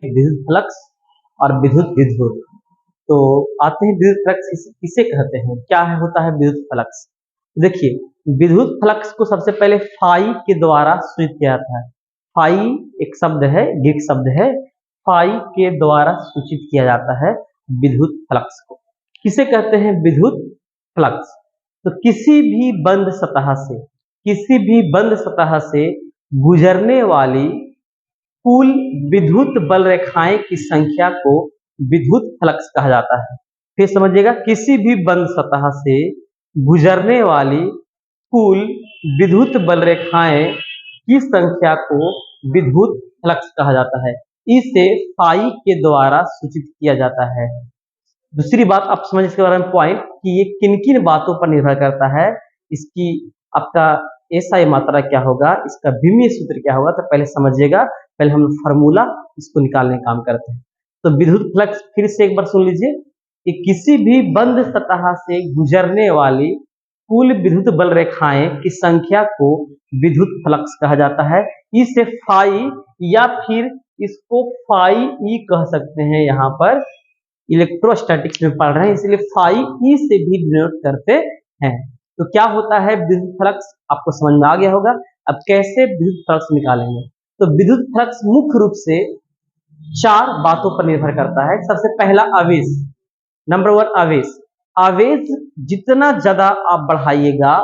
विद्युत फ्लक्स और विद्युत विभव। तो आते हैं विद्युत फ्लक्स किसे कहते हैं, क्या है होता है विद्युत फ्लक्स। देखिए, विद्युत फ्लक्स को सबसे पहले फाई के द्वारा सूचित किया जाता है। फाई एक शब्द है, ग्रीक शब्द है, फाई के द्वारा सूचित किया जाता है विद्युत फ्लक्स को। किसे कहते हैं विद्युत फ्लक्स? तो किसी भी बंद सतह से गुजरने वाली कुल विद्युत बल रेखाएं की संख्या को विद्युत फ्लक्स कहा जाता है। फिर समझिएगा, किसी भी बंद सतह से गुजरने वाली कुल विद्युत बल रेखाएं की संख्या को विद्युत फ्लक्स कहा जाता है। इसे फाई के द्वारा सूचित किया जाता है। दूसरी बात आप समझ इसके बारे में पॉइंट कि ये किन किन बातों पर निर्भर करता है, इसकी आपका एसआई मात्रा क्या होगा, इसका विमीय सूत्र क्या होगा, तो पहले समझिएगा। पहले हम फार्मूला इसको निकालने का काम करते हैं। तो विद्युत फ्लक्स फिर से एक बार सुन लीजिए कि किसी भी बंद सतह से गुजरने वाली कुल विद्युत बल रेखाएं की संख्या को विद्युत फ्लक्स कहा जाता है। इसे फाई या फिर इसको फाई ई कह सकते हैं। यहाँ पर इलेक्ट्रोस्टैटिक्स में पढ़ रहे हैं इसलिए फाई ई से भी डिनोट करते हैं। तो क्या होता है विद्युत फ्लक्स, आपको समझ में आ गया होगा। अब कैसे विद्युत फ्लक्स निकालेंगे? तो विद्युत फ्लक्स मुख्य रूप से 4 बातों पर निर्भर करता है। सबसे पहला आवेश, नंबर 1 आवेश। आवेश जितना ज्यादा आप बढ़ाइएगा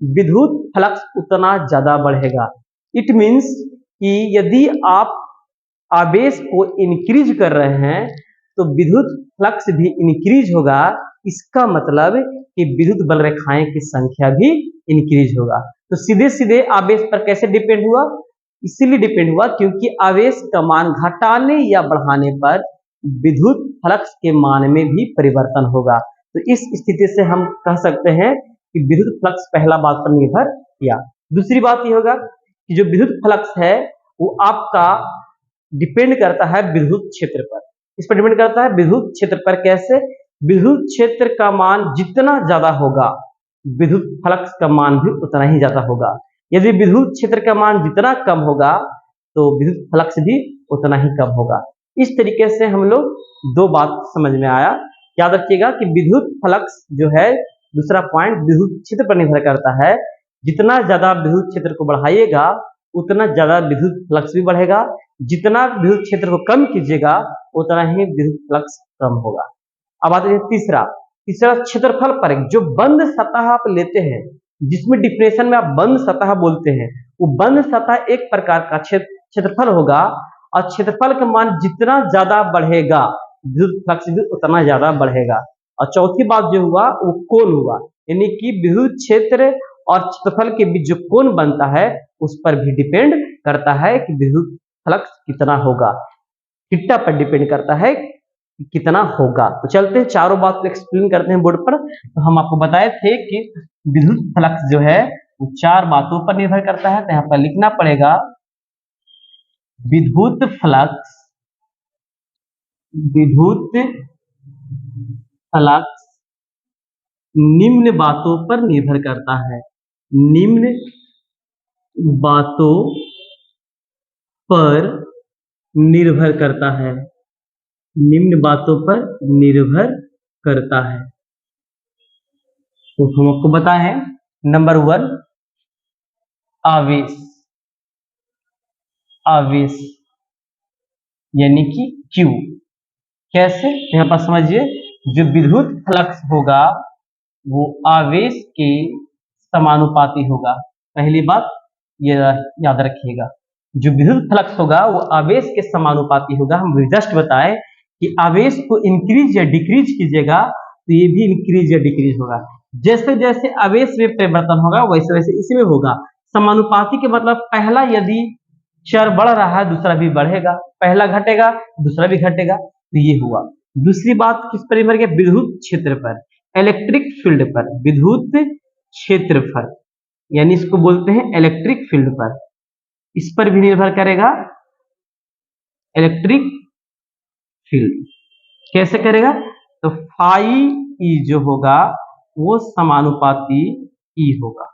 विद्युत फ्लक्स उतना ज्यादा बढ़ेगा। इट मीन्स कि यदि आप आवेश को इंक्रीज कर रहे हैं तो विद्युत फ्लक्स भी इंक्रीज होगा। इसका मतलब कि विद्युत बल रेखाएं की संख्या भी इंक्रीज होगा। तो सीधे सीधे आवेश पर कैसे डिपेंड हुआ? इसीलिए डिपेंड हुआ क्योंकि आवेश का मान घटाने या बढ़ाने पर विद्युत फ्लक्स के मान में भी परिवर्तन होगा। तो इस स्थिति से हम कह सकते हैं कि विद्युत फ्लक्स पहला बात पर निर्भर किया। दूसरी बात यह होगा कि जो विद्युत फ्लक्स है वो आपका डिपेंड करता है विद्युत क्षेत्र पर। इस पर डिपेंड करता है विद्युत क्षेत्र पर। कैसे? विद्युत क्षेत्र का मान जितना ज्यादा होगा विद्युत फ्लक्स का मान भी उतना ही ज्यादा होगा। यदि विद्युत क्षेत्र का मान जितना कम होगा तो विद्युत फ्लक्स भी उतना ही कम होगा। इस तरीके से हम लोग 2 बात समझ में आया। याद रखिएगा कि विद्युत फ्लक्स जो है, दूसरा पॉइंट विद्युत क्षेत्र पर निर्भर करता है। जितना ज्यादा विद्युत क्षेत्र को बढ़ाइएगा उतना ज्यादा विद्युत फ्लक्स भी बढ़ेगा। जितना विद्युत क्षेत्र को कम कीजिएगा उतना ही विद्युत फ्लक्स कम होगा। अब आते हैं तीसरा क्षेत्रफल पर। जो बंद सतह आप लेते हैं, जिसमें डिफिनेशन में आप बंद सतह बोलते हैं, वो बंद सतह एक प्रकार का क्षेत्रफल होगा और क्षेत्रफल का मान जितना ज्यादा बढ़ेगा विद्युत फ्लक्स भी उतना ज्यादा बढ़ेगा। और चौथी बात जो हुआ वो कोण हुआ, यानी कि विद्युत क्षेत्र और क्षेत्रफल के बीच जो कोण बनता है उस पर भी डिपेंड करता है कि विद्युत फ्लक्स कितना होगा। थीटा पर डिपेंड करता है कि कितना होगा। तो चलते हैं चारों बात को एक्सप्लेन करते हैं बोर्ड पर। तो हम आपको बताए थे कि विद्युत फ्लक्स जो है वो 4 बातों पर निर्भर करता है। तो यहाँ पर लिखना पड़ेगा विद्युत फ्लक्स निम्न बातों पर निर्भर करता है। निम्न बातों पर निर्भर करता है। निम्न बातों पर निर्भर करता है। तो हम आपको बताएं, नंबर 1 आवेश। आवेश यानी कि Q। कैसे? यहाँ पर समझिए, जो विद्युत फ्लक्स होगा वो आवेश के समानुपाती होगा। पहली बात ये याद रखिएगा, जो विद्युत फ्लक्स होगा वो आवेश के समानुपाती होगा। हम जस्ट बताएं कि आवेश को इंक्रीज या डिक्रीज कीजिएगा तो ये भी इंक्रीज या डिक्रीज होगा। जैसे जैसे आवेश में परिवर्तन होगा वैसे वैसे इसमें होगा। समानुपाती के मतलब पहला यदि चर बढ़ रहा है दूसरा भी बढ़ेगा, पहला घटेगा दूसरा भी घटेगा। तो ये हुआ। दूसरी बात किस पर निर्भर किया? विद्युत क्षेत्र पर, इलेक्ट्रिक फील्ड पर। विद्युत क्षेत्रफल यानी इसको बोलते हैं इलेक्ट्रिक फील्ड पर, इस पर भी निर्भर करेगा इलेक्ट्रिक फील्ड। कैसे करेगा? तो फाई ई जो होगा वो समानुपाती ई होगा।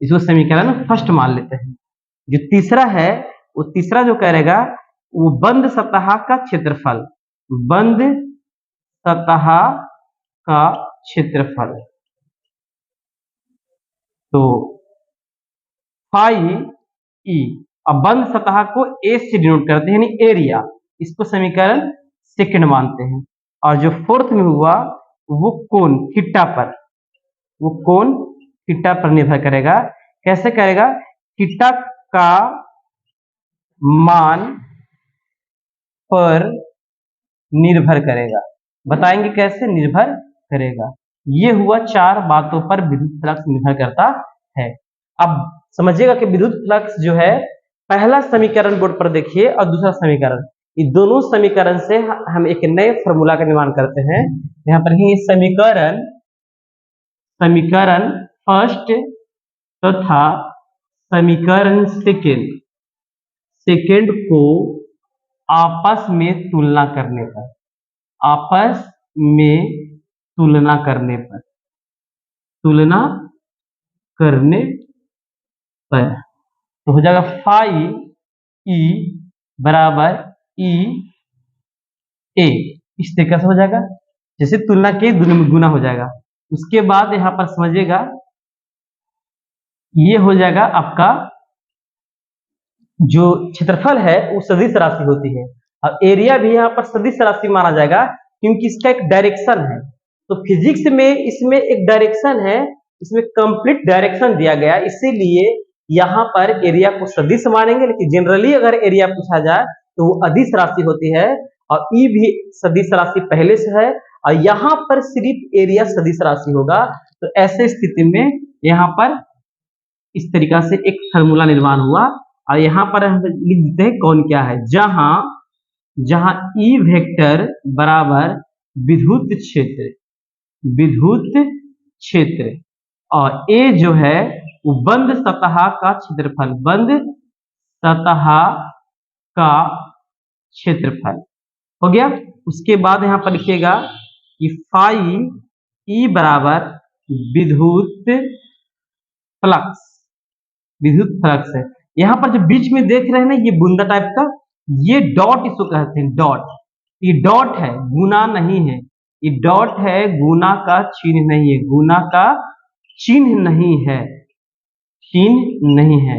इसको समीकरण फर्स्ट मान लेते हैं। जो तीसरा है वो तीसरा जो करेगा वो बंद सतह का क्षेत्रफल, बंद सतह का क्षेत्रफल। तो फाई ई, अब बंद सतह को ए से डिनोट करते हैं यानी एरिया, इसको समीकरण सेकंड मानते हैं। और जो फोर्थ में हुआ वो कोण थीटा पर, वो कोण थीटा पर निर्भर करेगा। कैसे करेगा? थीटा का मान पर निर्भर करेगा। बताएंगे कैसे निर्भर करेगा। ये हुआ 4 बातों पर विद्युत फ्लक्स निर्भर करता है। अब समझिएगा कि विद्युत फ्लक्स जो है, पहला समीकरण बोर्ड पर देखिए और दूसरा समीकरण, ये दोनों समीकरण से हम एक नए फॉर्मूला का निर्माण करते हैं। यहाँ पर ही समीकरण फर्स्ट तथा समीकरण सेकेंड को आपस में तुलना करने पर, आपस में तुलना करने पर तो हो जाएगा फाई ई बराबर ई ए, इस तरीके से हो जाएगा। जैसे तुलना के दोनों में गुना हो जाएगा। उसके बाद यहां पर समझिएगा ये हो जाएगा आपका जो क्षेत्रफल है वो सदिश राशि होती है, और एरिया भी यहाँ पर सदिश राशि माना जाएगा क्योंकि इसका एक डायरेक्शन है। तो फिजिक्स में इसमें एक डायरेक्शन है, इसमें कंप्लीट डायरेक्शन दिया गया, इसीलिए यहाँ पर एरिया को सदिश मानेंगे। लेकिन जनरली अगर एरिया पूछा जाए तो वो अदिश राशि होती है, और ई भी सदिश राशि पहले से है, और यहाँ पर सिर्फ एरिया सदिश राशि होगा। तो ऐसे स्थिति में यहाँ पर इस तरीका से एक फार्मूला निर्माण हुआ, और यहाँ पर हम लिख देते हैं कौन क्या है। जहां ई वेक्टर बराबर विद्युत क्षेत्र और ए जो है वो बंद सतह का क्षेत्रफल, बंद सतह का क्षेत्रफल हो गया। उसके बाद यहाँ पर लिखिएगा कि फाई ई बराबर विद्युत फ्लक्स है। यहाँ पर जो बीच में देख रहे हैं ना ये बूंदा टाइप का, ये डॉट इसको कहते हैं, डॉट। ये डॉट है, गुना नहीं है। ये डॉट है, गुना का चिन्ह नहीं है, गुना का चिन्ह नहीं है,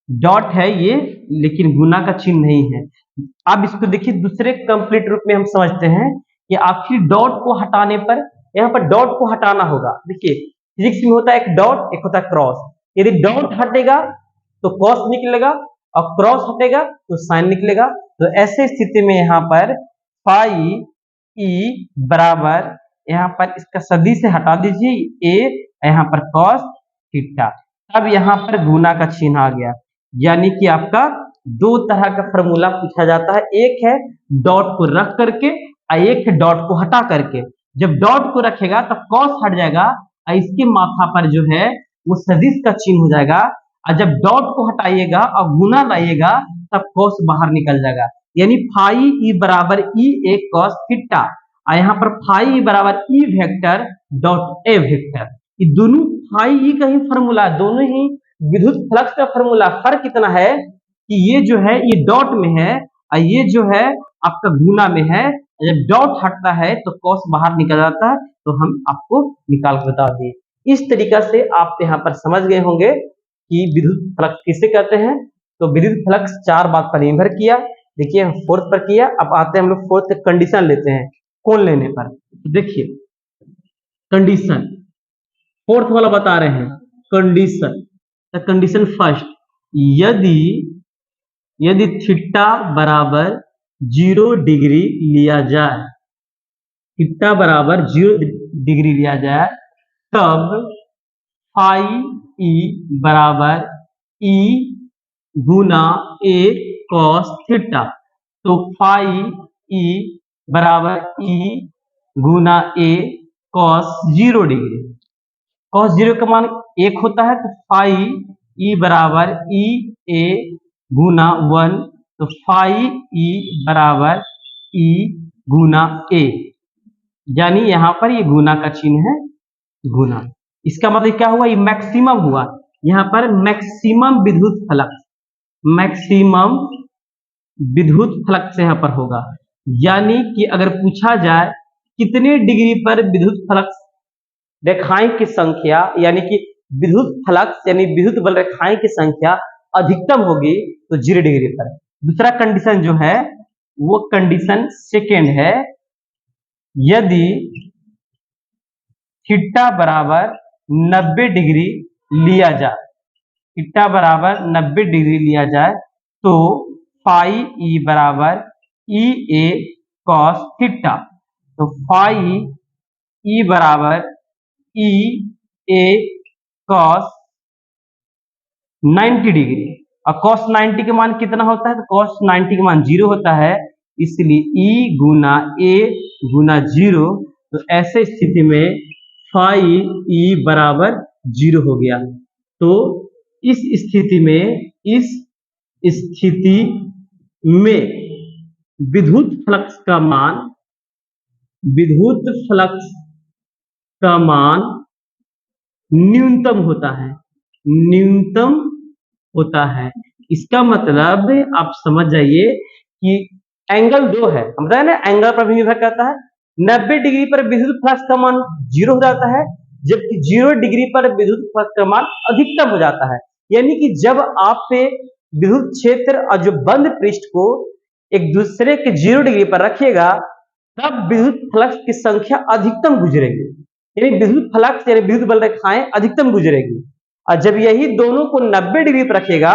डॉट है ये, लेकिन गुना का चिन्ह नहीं है। अब इसको देखिए दूसरे कंप्लीट रूप में हम समझते हैं कि आखिर डॉट को हटाने पर, यहाँ पर डॉट को हटाना होगा। देखिए फिजिक्स में होता है एक डॉट, एक होता है क्रॉस। यदि डॉट हटेगा तो कॉस निकलेगा, और क्रॉस हटेगा तो साइन निकलेगा। तो ऐसे स्थिति में यहाँ पर फाई ई बराबर, यहाँ पर इसका सदी से हटा दीजिए ए, यहाँ पर कॉस थीटा। अब यहाँ पर गुना का चिन्ह आ गया, यानी कि आपका दो तरह का फॉर्मूला पूछा जाता है। एक है डॉट को रख करके, और एक है डॉट को हटा करके। जब डॉट को रखेगा तब कॉस हट जाएगा, और इसके माथा पर जो है वो सदिश का चिन्ह हो जाएगा। और जब डॉट को हटाइएगा और गुना लाइएगा तब कॉस बाहर निकल जाएगा, यानी फाई ई बराबर ई ए कॉस थीटा। और यहाँ पर फाई ई बराबर E vector dot A vector. ये दोनों फाई ई का ही फॉर्मूला, दोनों ही विद्युत फ्लक्स का फॉर्मूला। फर्क इतना है कि ये जो है ये डॉट में है, और ये जो है आपका गुना में है। जब डॉट हटता है तो कॉस बाहर निकल जाता है, तो हम आपको निकाल कर बता दिए। इस तरीका से आप यहाँ पर समझ गए होंगे कि विद्युत फ्लक्स किसे कहते हैं। तो विद्युत फ्लक्स 4 बात पर निर्भर किया। देखिए हम फोर्थ पर किया, अब आते हैं हम लोग फोर्थ कंडीशन लेते हैं कोण लेने पर। देखिए कंडीशन फोर्थ वाला बता रहे हैं, कंडीशन फर्स्ट, यदि थीटा बराबर 0 डिग्री लिया जाए, थीटा बराबर 0 डिग्री लिया जाए, तब फाई ई बराबर ई गुना ए कॉस थीटा। तो फाई ई बराबर ई गुना ए कॉस 0 डिग्री। कॉस 0 का मान 1 होता है, तो फाई ई बराबर ई ए गुना 1, तो फाई ई बराबर ई गुना ए, यानी यहां पर ये गुना का चिन्ह है, गुना। इसका मतलब क्या हुआ, ये मैक्सिमम हुआ। यहाँ पर मैक्सिमम विद्युत फ्लक्स, मैक्सिमम विद्युत फ्लक्स यहाँ पर होगा। यानी कि अगर पूछा जाए कितने डिग्री पर विद्युत फ्लक्स रेखाएं की संख्या यानी कि विद्युत फ्लक्स यानी विद्युत बल रेखाएं की संख्या अधिकतम होगी, तो 0 डिग्री पर। दूसरा कंडीशन जो है वो कंडीशन सेकेंड है, यदि थीटा बराबर 90 डिग्री लिया जाए, थीटा बराबर 90 डिग्री लिया जाए तो फाई ई बराबर ई ए कॉस थीटा। तो फाई ई बराबर ई ए कॉस 90 डिग्री, और कॉस 90 का मान कितना होता है? तो कॉस 90 का मान 0 होता है, इसलिए ई गुना ए गुना 0। तो ऐसे स्थिति में फाई ई बराबर 0 हो गया। तो इस स्थिति में विद्युत फ्लक्स का मान न्यूनतम होता है। इसका मतलब आप समझ जाइए कि एंगल 2 है, हम बताए ना एंगल पर भी निर्भर करता है। 90 डिग्री पर विद्युत फ्लक्स का मान 0 हो जाता है, जबकि 0 डिग्री पर विद्युत फ्लक्स का मान अधिकतम हो जाता है। यानी कि जब आप विद्युत क्षेत्र और जो बंद पृष्ठ को एक दूसरे के 0 डिग्री पर रखिएगा, तब विद्युत फ्लक्स की संख्या अधिकतम गुजरेगी, यानी विद्युत फ्लक्स यानी विद्युत बल रेखाएं अधिकतम गुजरेगी। और जब यही दोनों को 90 डिग्री पर रखेगा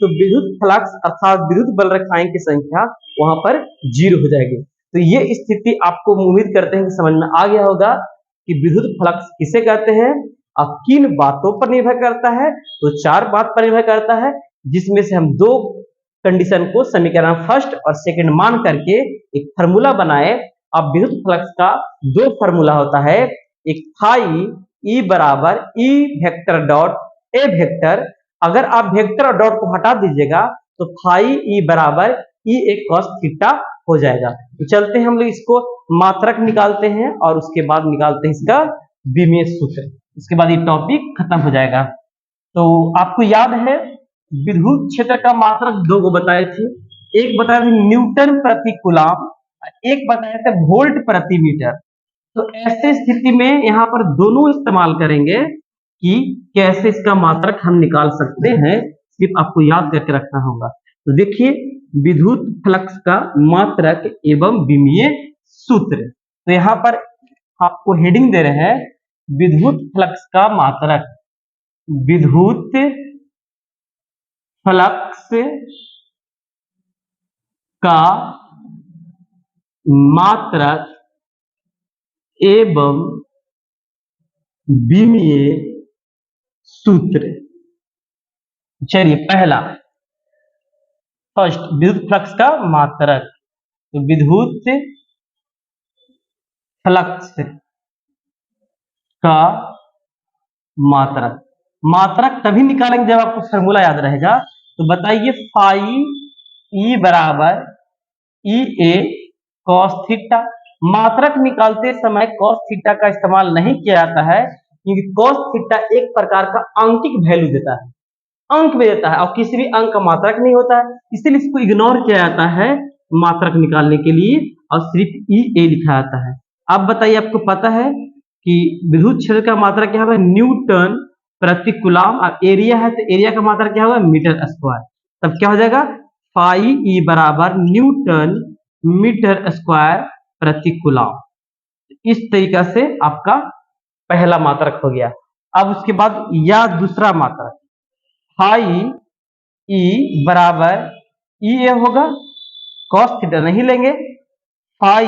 तो विद्युत फ्लक्स अर्थात विद्युत बल रेखाएं की संख्या वहां पर 0 हो जाएगी। तो ये स्थिति आपको उम्मीद करते हैं कि समझ में आ गया होगा कि विद्युत फ्लक्स किसे कहते हैं और किन बातों पर निर्भर करता है। तो 4 बात पर निर्भर करता है, जिसमें से हम 2 कंडीशन को समीकरण फर्स्ट और सेकंड मान करके एक फार्मूला बनाए। अब विद्युत फ्लक्स का 2 फार्मूला होता है, एक फाई ई बराबर E vector dot A vector. अगर आप वेक्टर और डॉट को हटा दीजिएगा तो फाई ई बराबर ई ए कॉस थीटा हो जाएगा। तो चलते हैं हम लोग इसको मात्रक निकालते हैं और उसके बाद निकालते हैं इसका विमीय सूत्र। इसके बाद ये टॉपिक खत्म हो जाएगा। तो आपको याद है विद्युत क्षेत्र का मात्रक 2 को बताए थे, एक बताया था न्यूटन प्रति कूलम, एक बताया था वोल्ट प्रति मीटर। तो ऐसे स्थिति में यहाँ पर दोनों इस्तेमाल करेंगे कि कैसे इसका मात्रक हम निकाल सकते हैं, सिर्फ आपको याद करके रखना होगा। तो देखिए विद्युत फ्लक्स का मात्रक एवं विमीय सूत्र। तो यहाँ पर आपको हेडिंग दे रहे हैं विद्युत फ्लक्स का मात्रक। विद्युत फ्लक्स का मात्रक एवं विमीय सूत्र। चलिए पहला फर्स्ट विद्युत फ्लक्स का मात्रक। तो विद्युत फ्लक्स का मात्रक तभी निकालेंगे जब आपको फॉर्मूला याद रहेगा। तो बताइए फाई ई बराबर ई ए कॉस थीटा। मात्रक निकालते समय कॉस थीटा का इस्तेमाल नहीं किया जाता है, क्योंकि कॉस थीटा एक प्रकार का आंकिक वैल्यू देता है, अंक में देता है और किसी भी अंक का मात्रक नहीं होता है, इसलिए इसको इग्नोर किया जाता है मात्रक निकालने के लिए और सिर्फ ई ए लिखा जाता है। अब बताइए आपको पता है कि विद्युत क्षेत्र का मात्रक क्या होगा? न्यूटन प्रति कूलम, और एरिया है तो एरिया का मात्रक क्या होगा? Metre square. तब क्या हो जाएगा? फाई ई बराबर न्यूटन मीटर स्क्वायर प्रति कूलम। इस तरीका से आपका पहला मात्रक हो गया। अब उसके बाद या दूसरा मात्रक फाई ई बराबर ई ए होगा, कॉस थीटा नहीं लेंगे। फाई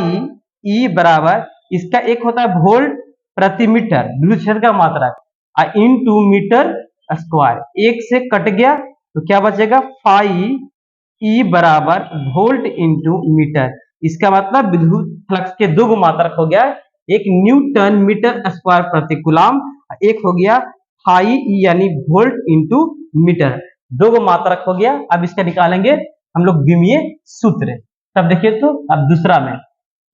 ई बराबर इसका एक होता है वोल्ट प्रति मीटर विद्युत क्षेत्र का मात्रक इनटू मीटर स्क्वायर, एक से कट गया तो क्या बचेगा? फाई ई बराबर वोल्ट इंटू मीटर। इसका मतलब विद्युत फ्लक्स के 2 मात्रक हो गया, एक न्यूटन मीटर स्क्वायर प्रति कूलम, एक हो गया फाई ई यानी वोल्ट इंटू मीटर। 2 मात्रक हो गया। अब इसका निकालेंगे हम लोग विमीय सूत्र। तब देखिए तो अब दूसरा में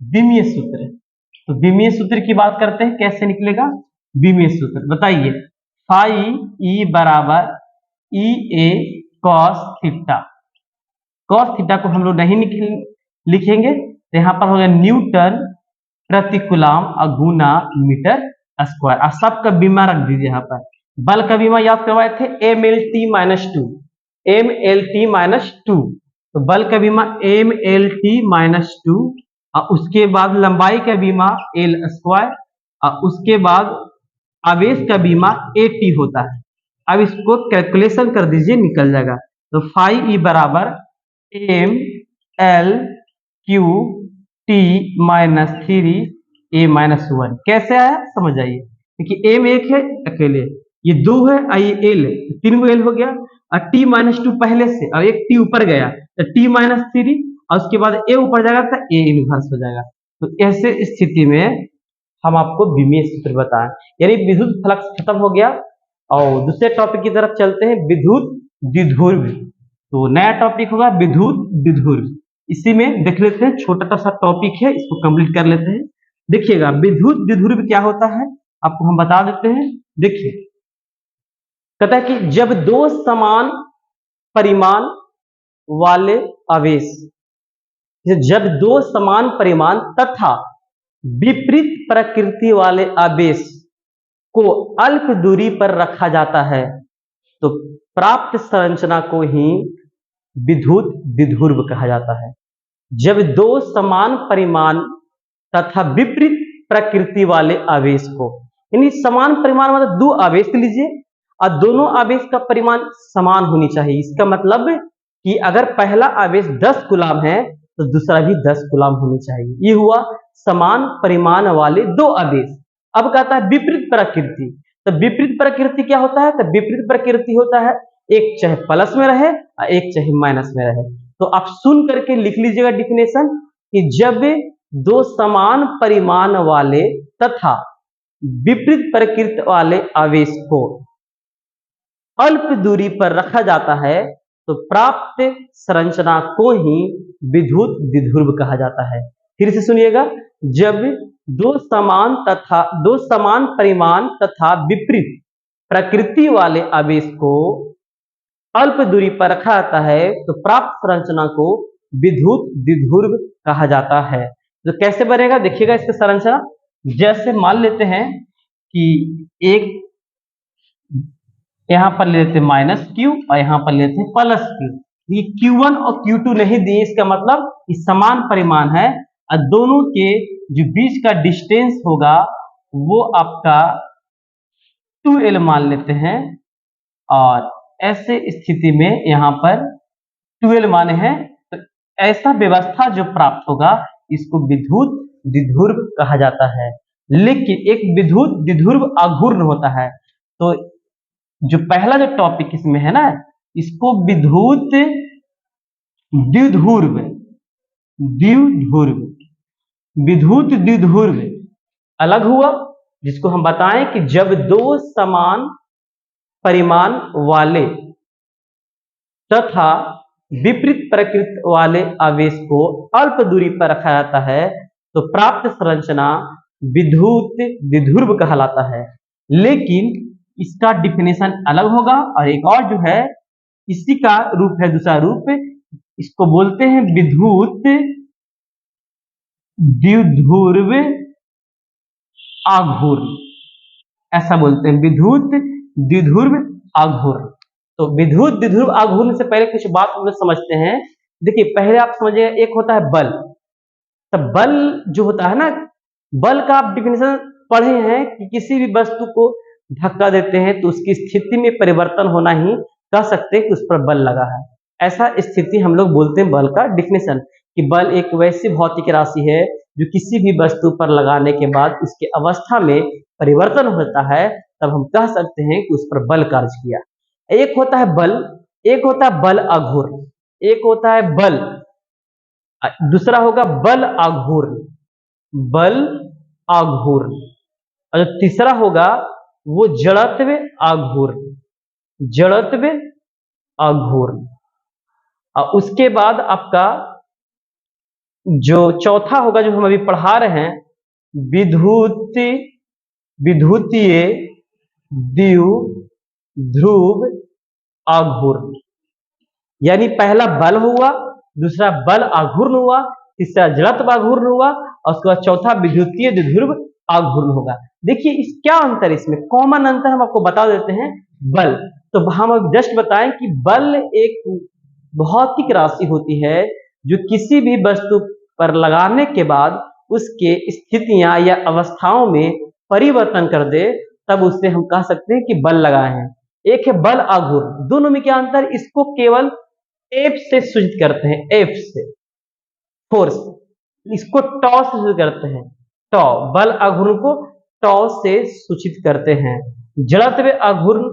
विमीय सूत्र। तो विमीय सूत्र की बात करते हैं, कैसे निकलेगा विमीय सूत्र बताइए। फाई ई बराबर ई ए कॉस थीटा। कॉस थीटा को हम लोग नहीं लिखेंगे, तो यहाँ पर होगा न्यूटन प्रति कूलम गुना मीटर स्क्वायर। और सबका बीमा रख दीजिए यहाँ पर। बल का बीमा याद करवाए थे MLT-2, MLT-2, तो बल का बीमा MLT-2, और उसके बाद लंबाई का बीमा L स्क्वायर, और उसके बाद आवेश का बीमा AT होता है। अब इसको कैलकुलेशन कर दीजिए, निकल जाएगा। तो फाई ई बराबर ML/Q/T-3A-1। कैसे आया समझ आइए। देखिए M एक है अकेले, ये 2 है, आई L, 3 गो L हो गया, और T-2 पहले से, और एक T ऊपर गया तो T-3, और उसके बाद A ऊपर जाएगा तो A इनवर्स हो जाएगा। तो ऐसे स्थिति में हम आपको विमीय सूत्र बताएं, यानी विद्युत फ्लक्स खत्म हो गया। और दूसरे टॉपिक की तरफ चलते हैं, विद्युत द्विध्रुव। तो नया टॉपिक होगा विद्युत द्विध्रुव। इसी में देख लेते हैं, छोटा सा टॉपिक है, इसको कंप्लीट कर लेते हैं। देखिएगा विद्युत द्विध्रुव क्या होता है आपको हम बता देते हैं। देखिए कहता है कि जब दो समान परिमाण वाले आवेश, जब दो समान परिमाण तथा विपरीत प्रकृति वाले आवेश को अल्प दूरी पर रखा जाता है, तो प्राप्त संरचना को ही विद्युत द्विध्रुव कहा जाता है। जब दो समान परिमाण तथा विपरीत प्रकृति वाले आवेश को, यानी समान परिमाण मतलब दो आवेश लीजिए और दोनों आवेश का परिमाण समान होनी चाहिए। इसका मतलब कि अगर पहला आवेश 10 कूलम है तो दूसरा भी 10 कूलम होनी चाहिए। ये हुआ समान परिमाण वाले दो आवेश। अब कहता है विपरीत प्रकृति, तो विपरीत प्रकृति क्या होता है? तो विपरीत प्रकृति होता है एक चाहे प्लस में रहे और एक चाहे माइनस में रहे। तो आप सुन करके लिख लीजिएगा डिफिनेशन कि जब दो समान परिमाण वाले तथा विपरीत प्रकृति वाले आवेश को अल्प दूरी पर रखा जाता है तो प्राप्त संरचना को ही विद्युत द्विध्रुव कहा जाता है। फिर से सुनिएगा, जब दो समान परिमाण तथा विपरीत प्रकृति वाले आवेश को अल्प दूरी पर रखा जाता है तो प्राप्त संरचना को विद्युत द्विध्रुव कहा जाता है। तो कैसे बनेगा देखिएगा इसका संरचना। जैसे मान लेते हैं कि एक यहां पर ले लेते हैं -Q और यहां पर लेते हैं +Q। ये Q1 और Q2 नहीं दिए, इसका मतलब ये समान परिमाण है और दोनों के जो बीच का डिस्टेंस होगा वो आपका 2L मान लेते हैं। और ऐसे स्थिति में यहाँ पर 12 माने हैं, तो ऐसा व्यवस्था जो प्राप्त होगा इसको विद्युत द्विध्रुव कहा जाता है। लेकिन एक विद्युत द्विध्रुव अघूर्ण होता है। तो जो पहला जो टॉपिक इसमें है ना, इसको विद्युत द्विध्रुव, विद्युत द्विध्रुव अलग हुआ, जिसको हम बताएं कि जब दो समान परिमाण वाले तथा विपरीत प्रकृति वाले आवेश को अल्प दूरी पर रखा जाता है तो प्राप्त संरचना विद्युत द्विध्रुव कहलाता है। लेकिन इसका डिफिनेशन अलग होगा। और एक और जो है इसी का रूप है, दूसरा रूप, इसको बोलते हैं विद्युत द्विध्रुव आघूर्ण, ऐसा बोलते हैं विद्युत द्विध्रुव आघूर्ण। तो विद्युत द्विध्रुव आघूर्ण से पहले कुछ बात हम लोग समझते हैं। देखिए पहले आप समझिए, एक होता है बल। तो बल जो होता है ना, बल का आप डिफिनेशन पढ़े हैं कि किसी भी वस्तु को धक्का देते हैं तो उसकी स्थिति में परिवर्तन होना ही कह सकते हैं कि उस पर बल लगा है। ऐसा स्थिति हम लोग बोलते हैं बल का डिफिनेशन, कि बल एक वैसी भौतिक राशि है जो किसी भी वस्तु पर लगाने के बाद उसके अवस्था में परिवर्तन होता है, तब हम कह सकते हैं कि उस पर बल कार्य किया। एक होता है बल, एक होता है बल आघूर्ण, एक होता है बल, दूसरा होगा बल आघूर्ण, बल आघूर्ण, और तीसरा होगा वो जड़त्व आघूर्ण, जड़त्व आघूर्ण। और उसके बाद आपका जो चौथा होगा जो हम अभी पढ़ा रहे हैं, विद्युतीय द्विध्रुव आघूर्ण। यानी पहला बल हुआ, दूसरा बल आघूर्ण हुआ, तीसरा जड़त्व आघूर्ण हुआ और उसके बाद चौथा विद्युतीय द्विध्रुव आघूर्ण होगा। देखिए इस क्या अंतर है, इसमें कॉमन अंतर हम आपको बता देते हैं, बल। तो हम अब जस्ट बताएं कि बल एक भौतिक राशि होती है जो किसी भी वस्तु पर लगाने के बाद उसके स्थितियां या अवस्थाओं में परिवर्तन कर दे, तब उससे हम कह सकते हैं कि बल लगाए हैं। एक है बल आघूर्ण, दोनों में क्या अंतर, इसको केवल एफ से सूचित करते हैं, एफ से फोर्स, इसको टॉ से सूचित करते हैं, टॉ, बल आघूर्ण को टॉ से सूचित करते हैं। जड़त्व आघूर्ण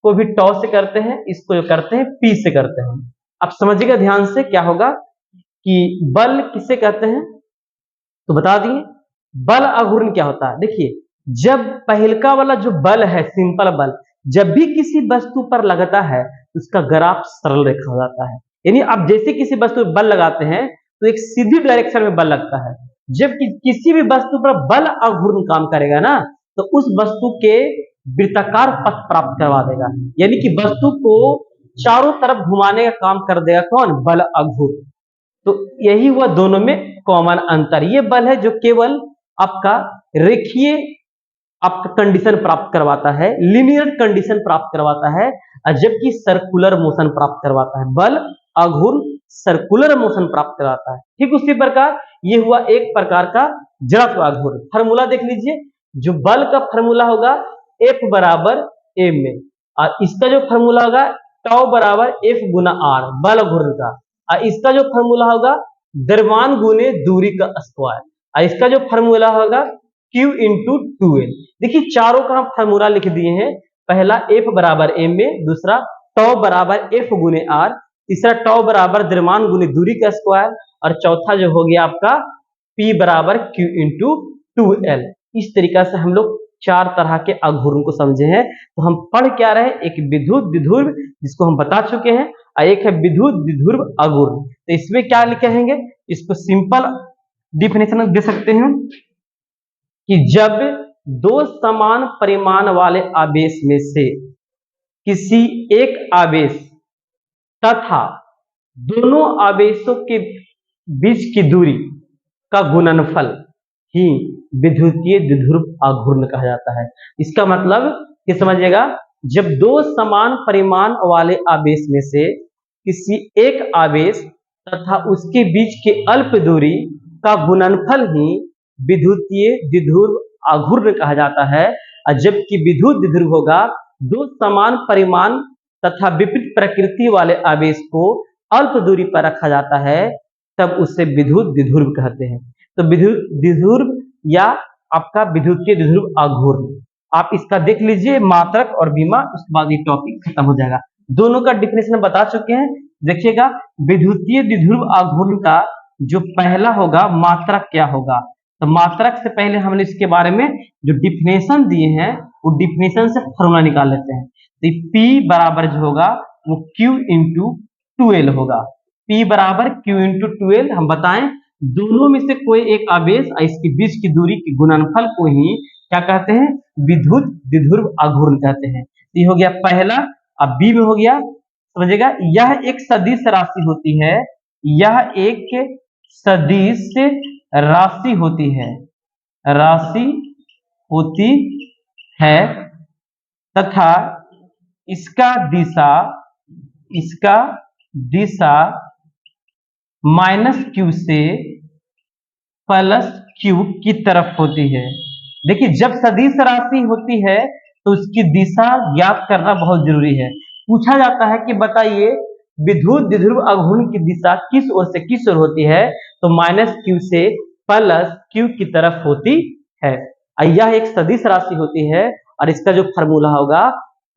को भी टॉ से करते हैं, इसको जो करते हैं पी से करते हैं। अब समझिएगा ध्यान से क्या होगा कि बल किसे कहते हैं, तो बता दिए बल आघूर्ण क्या होता है। देखिए जब पहलका वाला जो बल है, सिंपल बल, जब भी किसी वस्तु पर लगता है उसका ग्राफ सरल रेखा हो जाता है। यानी आप जैसे किसी वस्तु पर बल लगाते हैं तो एक सीधी डायरेक्शन में बल लगता है। जबकि किसी भी वस्तु पर बल आघूर्ण काम करेगा ना, तो उस वस्तु के वृत्ताकार पथ प्राप्त करवा देगा, यानी कि वस्तु को चारों तरफ घुमाने का काम कर देगा कौन, बल आघूर्ण। तो यही हुआ दोनों में कॉमन अंतर। ये बल है जो केवल आपका रेखीय आपका कंडीशन प्राप्त करवाता है, लीनियर कंडीशन प्राप्त करवाता है, जबकि सर्कुलर मोशन प्राप्त करवाता है। बल आघूर्ण सर्कुलर मोशन प्राप्त करवाता है। ठीक उसी प्रकार ये हुआ एक प्रकार का जड़त्व आघूर्ण। फार्मूला देख लीजिए, जो बल का फार्मूला होगा एफ बराबर एम में, और इसका जो फार्मूला होगा टॉ बराबर एफ गुना आर, बल आघूर्ण का, और इसका जो फार्मूला होगा द्रव्यमान गुने दूरी का स्क्वायर, और इसका जो फार्मूला होगा Q इंटू 2L। देखिए चारों का हम फार्मूला लिख दिए हैं, पहला F बराबर M में, दूसरा टॉ बराबर F गुने R, तीसरा टॉ बराबर द्रव्यमान गुने दूरी का स्क्वायर, और चौथा जो हो गया आपका P बराबर Q इंटू 2L। इस तरीका से हम लोग चार तरह के आघूर्ण को समझे हैं। तो हम पढ़ क्या रहे, एक विद्युत द्विध्रुव जिसको हम बता चुके हैं, और एक है विद्युत द्विध्रुव आघूर्ण। तो इसमें क्या कहेंगे, इसको सिंपल डिफिनेशन दे सकते हैं कि जब दो समान परिमाण वाले आवेश में से किसी एक आवेश तथा दोनों आवेशों के बीच की दूरी का गुणनफल ही विद्युतीय द्विध्रुव आघूर्ण कहा जाता है। इसका मतलब कि समझिएगा, जब दो समान परिमाण वाले आवेश में से किसी एक आवेश तथा उसके बीच के अल्प दूरी का गुणनफल ही विद्युतीय द्विध्रुव आघूर्ण कहा जाता है। और जबकि विद्युत द्विध्रुव होगा दो समान परिमाण तथा विपरीत प्रकृति वाले आवेश को अल्प दूरी पर रखा जाता है, तब उसे विद्युत द्विध्रुव कहते हैं। तो विद्युत द्विध्रुव या आपका विद्युतीय द्विध्रुव आघूर्ण, आप इसका देख लीजिए मात्रक और बीमा, उसके बाद ये टॉपिक खत्म हो जाएगा। दोनों का डिफिनेशन बता चुके हैं। देखिएगा विद्युतीय द्विध्रुव आघूर्ण का जो पहला होगा मात्रक क्या होगा, तो मात्रक से पहले हमने इसके बारे में जो डिफिनेशन दिए हैं वो डिफिनेशन से फॉर्मूला निकाल लेते हैं। तो P बराबर जो होगा वो Q इंटू 2L होगा। P बराबर Q इंटू 2L, हम बताएं दोनों में से कोई एक आवेश और इसके बीच की दूरी के गुणनफल को ही क्या कहते हैं, विद्युत द्विध्रुव आघूर्ण कहते हैं। ये हो गया पहला। अब बी में हो गया, समझिएगा यह एक सदिश राशि होती है, यह एक सदिश राशि होती है, राशि होती है तथा इसका दिशा माइनस Q से प्लस Q की तरफ होती है। देखिए जब सदिश राशि होती है तो उसकी दिशा ज्ञात करना बहुत जरूरी है। पूछा जाता है कि बताइए विद्युत द्विध्रुव आघूर्ण की दिशा किस ओर से किस ओर होती है, तो माइनस Q से प्लस Q की तरफ होती है। यह एक सदिश राशि होती है और इसका जो फार्मूला होगा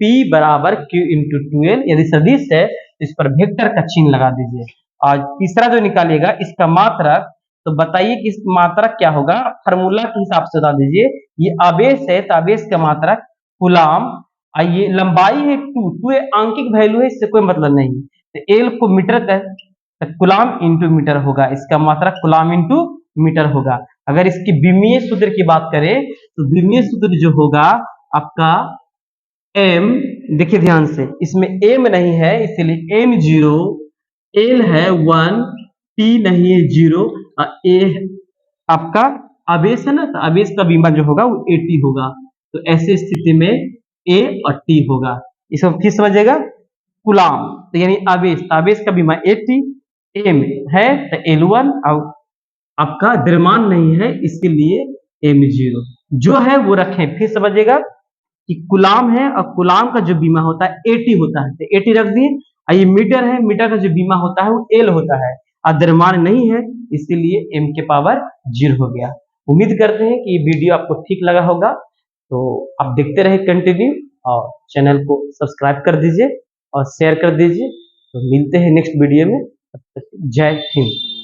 P बराबर Q इंटू 2L। यदि सदिश है तो इस पर वेक्टर का चिन्ह लगा दीजिए। और तीसरा जो निकालिएगा इसका मात्रक, तो बताइए कि इस मात्रक क्या होगा, फार्मूला के हिसाब से बता दीजिए। ये आवेश है तो आवेश का मात्रक कूलाम, ये लंबाई है 2 आंकिक वैल्यू है, इससे कोई मतलब नहीं। तो L को मीटर का तो कूलाम इंटू मीटर होगा, इसका मात्रक कूलाम इंटू मीटर होगा। अगर इसकी विमीय सूत्र की बात करें तो विमीय सूत्र जो होगा आपका m, देखिए ध्यान से इसमें m नहीं है इसलिए m0 एल है 1, टी नहीं है 0, ए आपका आवेश है ना, तो आवेश का बीमा जो होगा वो 80 होगा। तो ऐसे स्थिति में ए और टी होगा। इसको फिर समझिएगा, कुलाम तो यानी आवेश, आवेश का बीमा 80, एम है तो L1 और आपका द्रव्यमान नहीं है इसके लिए m0 जो है वो रखें। फिर समझिएगा कि कुलाम है और कुलाम का जो बीमा होता है 80 होता है, तो 80 रख दिए। और ये मीटर है, मीटर का जो बीमा होता है वो L होता है और द्रव्यमान नहीं है इसीलिए m के पावर 0 हो गया। उम्मीद करते हैं कि ये वीडियो आपको ठीक लगा होगा, तो आप देखते रहे कंटिन्यू और चैनल को सब्सक्राइब कर दीजिए और शेयर कर दीजिए। तो मिलते हैं नेक्स्ट वीडियो में, तब तक जय हिंद।